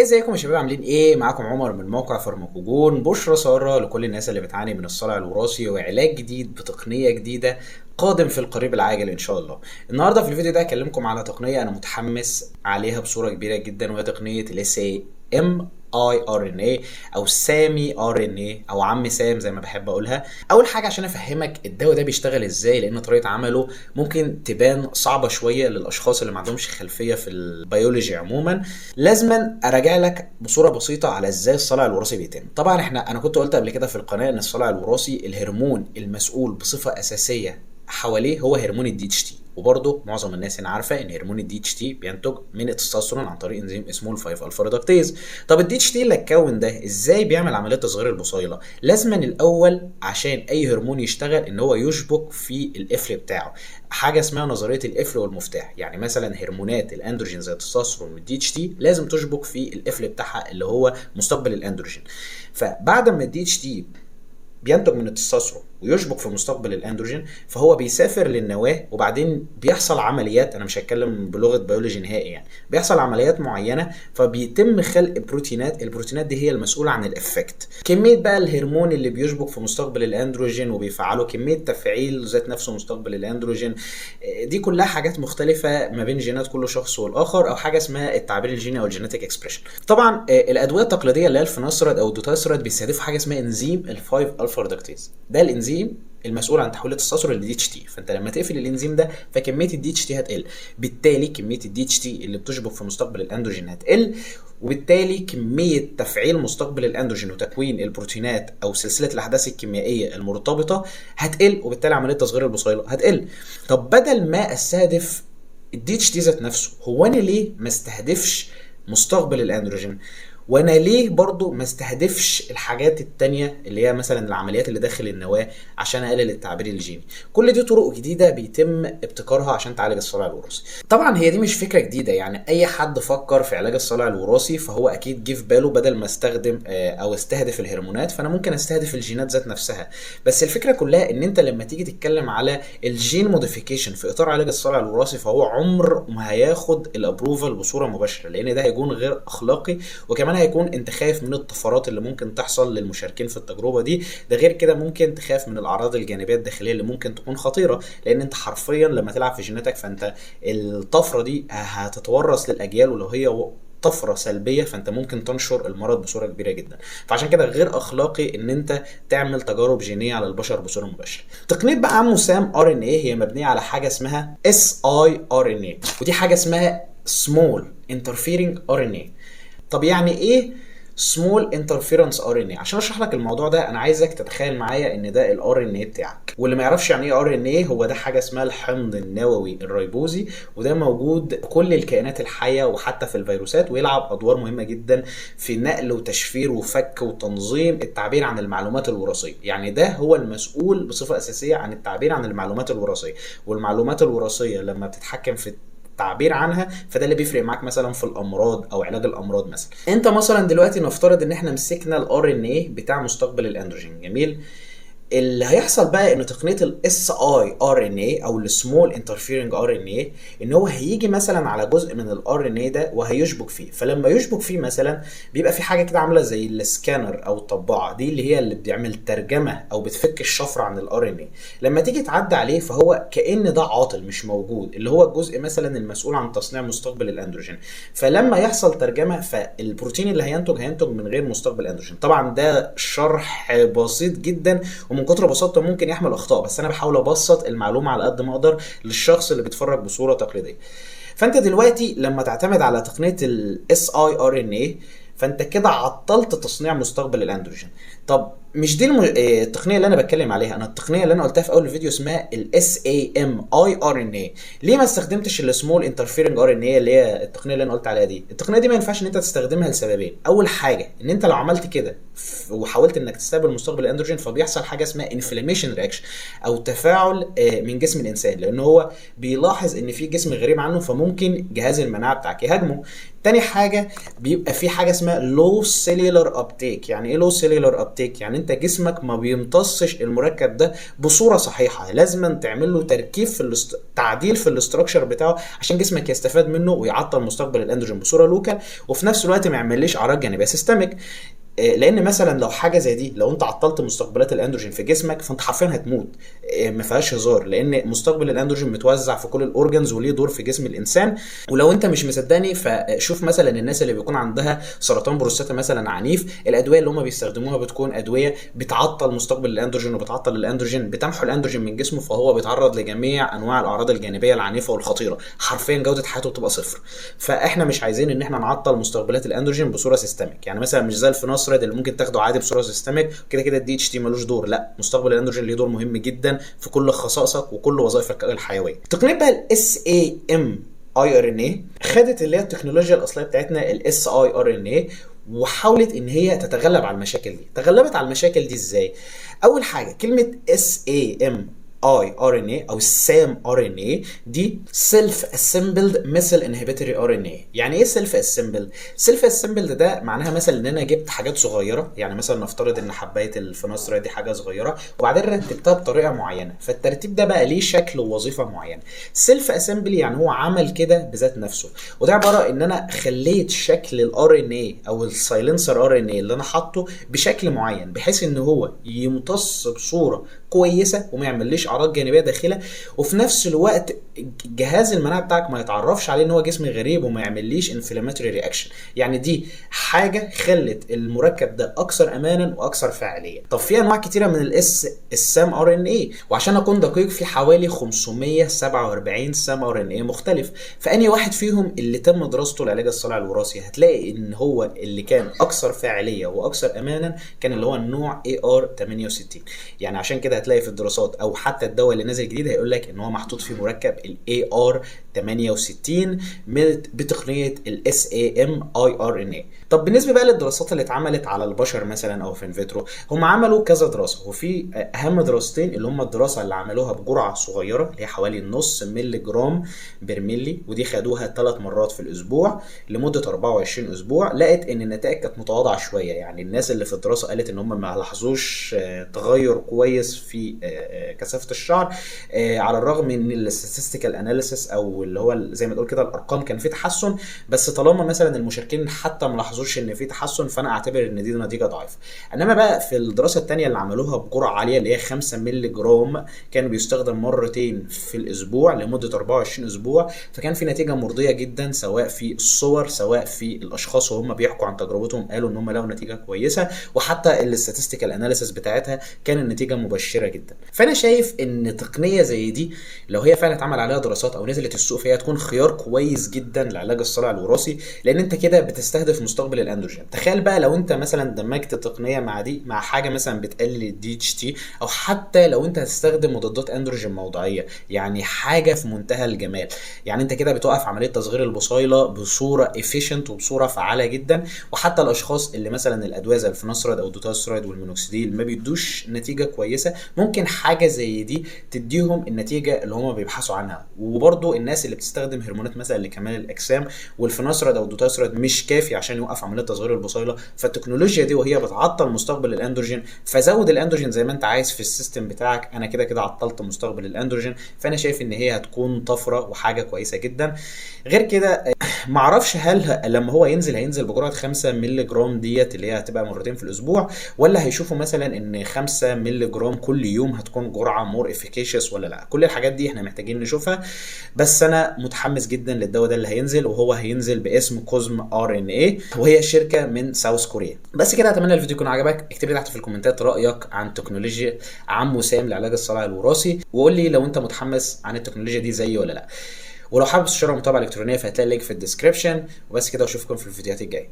ازيكم يا شباب؟ عاملين ايه؟ معاكم عمر من موقع فارماكوجون. بشرى ساره لكل الناس اللي بتعاني من الصلع الوراثي وعلاج جديد بتقنيه جديده قادم في القريب العاجل ان شاء الله. النهارده في الفيديو ده هكلمكم على تقنيه انا متحمس عليها بصوره كبيره جدا، وهي تقنيه الاس ام اي ار ان اي او سامي ار ان اي او عم سام زي ما بحب اقولها. اول حاجه عشان افهمك الدواء ده بيشتغل ازاي، لان طريقه عمله ممكن تبان صعبه شويه للاشخاص اللي ما عندهمش خلفيه في البيولوجي عموما، لازما اراجع لك بصوره بسيطه على ازاي الصلع الوراثي بيتم. طبعا انا كنت قلت قبل كده في القناه ان الصلع الوراثي الهرمون المسؤول بصفه اساسيه حواليه هو هرمون الدي اتش تي، وبرضه معظم الناس هنا عارفه ان هرمون الدي اتش تي بينتج من التستوستيرون عن طريق انزيم اسمه ال5 الفا ريدكتيز. طب الدي اتش تي اللي اتكون ده ازاي بيعمل عمليه تصغير البصيله؟ لازما الاول عشان اي هرمون يشتغل ان هو يشبك في القفل بتاعه، حاجه اسمها نظريه القفل والمفتاح. يعني مثلا هرمونات الاندروجين زي التستوستيرون والدي اتش تي لازم تشبك في القفل بتاعها اللي هو مستقبل الاندروجين. فبعد ما الدي اتش تي بينتج من التستوستيرون ويشبك في مستقبل الاندروجين، فهو بيسافر للنواه وبعدين بيحصل عمليات، انا مش هتكلم بلغه بيولوجي نهائي، يعني بيحصل عمليات معينه فبيتم خلق بروتينات. البروتينات دي هي المسؤوله عن الافكت. كميه بقى الهرمون اللي بيشبك في مستقبل الاندروجين وبيفعله، كميه تفعيل ذات نفسه مستقبل الاندروجين، دي كلها حاجات مختلفه ما بين جينات كل شخص والاخر، او حاجه اسمها التعبير الجيني او الجينيتك اكسبريشن. طبعا الادويه التقليديه اللي هي الفينوستراد او الدوتايسراد بيستهدفوا حاجه اسمها انزيم ال5 الفا ريدكتيز. ده الانزيم المسؤول عن تحويل التستوستيرون لدي اتش تي. فانت لما تقفل الانزيم ده فكميه الدي اتش تي هتقل، بالتالي كميه الدي اتش تي اللي بتشبك في مستقبل الاندروجين هتقل، وبالتالي كميه تفعيل مستقبل الاندروجين وتكوين البروتينات او سلسله الاحداث الكيميائيه المرتبطه هتقل، وبالتالي عمليه تصغير البصيله هتقل. طب بدل ما استهدف الدي اتش تي ذات نفسه، هو انا ليه ما استهدفش مستقبل الاندروجين؟ وانا ليه برضو ما استهدفش الحاجات التانية اللي هي مثلا العمليات اللي داخل النواة عشان اقلل التعبير الجيني؟ كل دي طرق جديدة بيتم ابتكارها عشان تعالج الصلع الوراثي. طبعا هي دي مش فكرة جديدة، يعني اي حد فكر في علاج الصلع الوراثي فهو اكيد جه في باله بدل ما استخدم او استهدف الهرمونات فانا ممكن استهدف الجينات ذات نفسها. بس الفكرة كلها ان انت لما تيجي تتكلم على الجين موديفيكيشن في اطار علاج الصلع الوراثي فهو عمر ما هياخد الابروفال بصورة مباشرة، لان ده هيكون غير اخلاقي، وكمان هيكون انت خايف من الطفرات اللي ممكن تحصل للمشاركين في التجربه دي. ده غير كده ممكن تخاف من الاعراض الجانبيه الداخليه اللي ممكن تكون خطيره، لان انت حرفيا لما تلعب في جيناتك فانت الطفره دي هتتورث للاجيال، ولو هي طفره سلبيه فانت ممكن تنشر المرض بصوره كبيره جدا. فعشان كده غير اخلاقي ان انت تعمل تجارب جينيه على البشر بصوره مباشره. تقنيه بقى عمو سام ار ان اي هي مبنيه على حاجه اسمها اس اي ار ان اي، ودي حاجه اسمها سمول انترفيرنج ار ان اي. طب يعني ايه سمول انترفيرنس ار ان اي؟ عشان اشرح لك الموضوع ده انا عايزك تتخيل معايا ان ده الار ان اي بتاعك، واللي ما يعرفش يعني ايه ار ان اي، هو ده حاجه اسمها الحمض النووي الريبوزي، وده موجود في كل الكائنات الحيه وحتى في الفيروسات، ويلعب ادوار مهمه جدا في نقل وتشفير وفك وتنظيم التعبير عن المعلومات الوراثيه. يعني ده هو المسؤول بصفه اساسيه عن التعبير عن المعلومات الوراثيه، والمعلومات الوراثيه لما بتتحكم في تعبير عنها فده اللي بيفرق معاك مثلا في الامراض او علاج الامراض. مثلا انت مثلا دلوقتي نفترض ان احنا مسكنا الار ان اي بتاع مستقبل الاندروجين، جميل. اللي هيحصل بقى ان تقنيه الاس اي ار ان اي او السمول انترفيرنج ار ان اي ان هو هيجي مثلا على جزء من الار ان اي ده وهيشبك فيه. فلما يشبك فيه مثلا بيبقى في حاجه كده عامله زي السكانر او الطباعه دي، اللي هي اللي بتعمل ترجمه او بتفك الشفره عن الار ان اي. لما تيجي تعدي عليه فهو كأن ده عاطل مش موجود، اللي هو الجزء مثلا المسؤول عن تصنيع مستقبل الاندروجين. فلما يحصل ترجمه فالبروتين اللي هينتج من غير مستقبل اندروجين. طبعا ده شرح بسيط جدا ومن كتر بساطته ممكن يحمل اخطاء، بس انا بحاول ابسط المعلومه على قد ما اقدر للشخص اللي بيتفرج بصوره تقليديه. فانت دلوقتي لما تعتمد على تقنيه الاس اي ار ان اي فانت كده عطلت تصنيع مستقبل الاندروجين. طب مش دي التقنيه اللي انا بتكلم عليها، انا التقنيه اللي انا قلتها في اول الفيديو اسمها الاس اي ام اي ار ان اي. ليه ما استخدمتش السمول انترفيرنج ار ان اي اللي هي التقنيه اللي انا قلت عليها دي؟ التقنيه دي ما ينفعش ان انت تستخدمها لسببين. اول حاجه ان انت لو عملت كده وحاولت انك تستقبل مستقبل الاندروجين فبيحصل حاجه اسمها انفلاميشن رياكشن او تفاعل من جسم الانسان، لان هو بيلاحظ ان في جسم غريب عنه فممكن جهاز المناعه بتاعك يهاجمه. تاني حاجه بيبقى في حاجه اسمها لو سيلولار ابتيك. يعني ايه لو سيلولار ابتيك؟ يعني انت جسمك ما بيمتصش المركب ده بصوره صحيحه، لازم تعمل له تركيب تعديل في الاستراكشر بتاعه عشان جسمك يستفاد منه ويعطل مستقبل الاندروجين بصوره لوكال، وفي نفس الوقت ما يعمليش اعراض جانبيه سيستميك. لان مثلا لو حاجه زي دي، لو انت عطلت مستقبلات الاندروجين في جسمك فانت حرفيا هتموت. ما فيهاش هزار، لان مستقبل الاندروجين متوزع في كل الاورجنز وليه دور في جسم الانسان. ولو انت مش مصدقني فشوف مثلا الناس اللي بيكون عندها سرطان بروستاتا مثلا عنيف، الادويه اللي هم بيستخدموها بتكون ادويه بتعطل مستقبل الاندروجين وبتعطل الاندروجين، بتمحو الاندروجين من جسمه، فهو بيتعرض لجميع انواع الاعراض الجانبيه العنيفه والخطيره، حرفيا جوده حياته بتبقى صفر. فاحنا مش عايزين ان احنا نعطل مستقبلات الاندروجين بصوره سيستميك، يعني مثلا مش زي الفينوستريد اللي ممكن تاخده عادي بصوره سيستميك كده كده الدي اتش تي ملوش دور، لا، مستقبل الاندروجين ليه دور مهم جدا في كل خصائصك وكل وظائفك الحيويه. تقنيه بقى الاس اي ام اي ار ان اي خدت اللي هي التكنولوجيا الاصليه بتاعتنا الاس اي ار ان اي، وحاولت ان هي تتغلب على المشاكل دي. تغلبت على المشاكل دي ازاي؟ اول حاجه كلمه اس اي ام اي ار ان اي او السام ار ان اي دي سيلف اسمبلد ميثيل انهبيتوري ار ان اي. يعني ايه سيلف اسمبلد؟ سيلف اسمبلد ده معناها مثلا ان انا جبت حاجات صغيره، يعني مثلا نفترض ان حبايه الفينوسترا دي حاجه صغيره وبعدين رتبتها بطريقه معينه، فالترتيب ده بقى ليه شكل ووظيفه معينه. سيلف اسمبلي يعني هو عمل كده بذات نفسه، وده عباره ان انا خليت شكل الار ان اي او السايلنسر ار ان اي اللي انا حاطه بشكل معين بحيث ان هو يمتص بصوره كويسه وما يعمليش اعراض جانبيه داخله، وفي نفس الوقت جهاز المناعه بتاعك ما يتعرفش عليه ان هو جسم غريب وما يعمليش انفلاماتوري رياكشن. يعني دي حاجه خلت المركب ده اكثر امانا واكثر فاعليه. طب في انواع كتيره من السام ار ان اي، وعشان اكون دقيق في حوالي 547 سام ار ان اي مختلف، فاني واحد فيهم اللي تم دراسته العلاج الصلع الوراثي هتلاقي ان هو اللي كان اكثر فاعليه واكثر امانا كان اللي هو النوع اي ار 68. يعني عشان كده هتلاقي في الدراسات او حتى الدواء اللي نازل جديد هيقول لك ان هو محطوط فيه مركب الاي ار 68 بتقنيه الاس اي ام اي ار ان اي. طب بالنسبه بقى للدراسات اللي اتعملت على البشر مثلا او في انفيترو، هم عملوا كذا دراسه، وفي اهم دراستين اللي هم الدراسه اللي عملوها بجرعه صغيره اللي هي حوالي نص مللي جرام برملي، ودي خدوها 3 مرات في الاسبوع لمده 24 اسبوع. لقت ان النتائج كانت متواضعه شويه، يعني الناس اللي في الدراسه قالت ان هم ما لاحظوش تغير كويس في كثافه الشعر، على الرغم ان الاستاتستيكال اناليسيس او اللي هو زي ما تقول كده الارقام كان في تحسن، بس طالما مثلا المشاركين حتى ما لاحظوش ان في تحسن فانا اعتبر ان دي نتيجه ضعيفه. انما بقى في الدراسه الثانيه اللي عملوها بجرعه عاليه اللي هي 5 مللي جرام كان بيستخدم مرتين في الاسبوع لمده 24 اسبوع، فكان في نتيجه مرضيه جدا سواء في الصور سواء في الاشخاص وهم بيحكوا عن تجربتهم قالوا ان هم لقوا نتيجه كويسه، وحتى الاستاتستيكال اناليسيس بتاعتها كان النتيجه مبشره جدا. فانا شايف ان تقنيه زي دي لو هي فعلا اتعمل عليها دراسات او نزلت السوق فهي تكون خيار كويس جدا لعلاج الصلع الوراثي، لان انت كده بتستهدف مستقبل الاندروجين. تخيل بقى لو انت مثلا دمجت التقنيه مع دي مع حاجه مثلا بتقلل الدي اتش تي، او حتى لو انت هتستخدم مضادات اندروجين موضعيه، يعني حاجه في منتهى الجمال. يعني انت كده بتوقف عمليه تصغير البصيله بصوره افيشنت وبصوره فعاله جدا، وحتى الاشخاص اللي مثلا الادويه زي الفينوستريد او الدوتاستريد والمينوكسيديل ما بيدوش نتيجه كويسه، ممكن حاجه زي دي تديهم النتيجه اللي هم بيبحثوا عنها. وبرده الناس اللي بتستخدم هرمونات مثلا لكمال الاجسام والفينوستريد او الدوتاستريد مش كافي عشان يوقف عمليه تصغير البصيله، فالتكنولوجيا دي وهي بتعطل مستقبل الاندروجين، فزود الاندروجين زي ما انت عايز في السيستم بتاعك. انا كده كده عطلت مستقبل الاندروجين، فانا شايف ان هي هتكون طفره وحاجه كويسه جدا. غير كده معرفش هل لما هو هينزل بجرعه 5 مللي جرام ديت اللي هي هتبقى مرتين في الاسبوع، ولا هيشوفوا مثلا ان 5 مللي جرام كل يوم هتكون جرعه مور افيكيشس ولا لا. كل الحاجات دي احنا محتاجين نشوفها، بس انا متحمس جدا للدواء ده اللي هينزل، وهو هينزل باسم كوزم ار ان اي، وهي شركه من ساوث كوريا. بس كده اتمنى الفيديو يكون عجبك. اكتب لي تحت في الكومنتات رايك عن تكنولوجيا عم وسام لعلاج الصلع الوراثي، وقول لي لو انت متحمس عن التكنولوجيا دي زيي ولا لا. ولو حابب تشترك متابعه الكترونيه فهتلاقي اللينك في الديسكربشن. وبس كده، واشوفكم في الفيديوهات الجايه.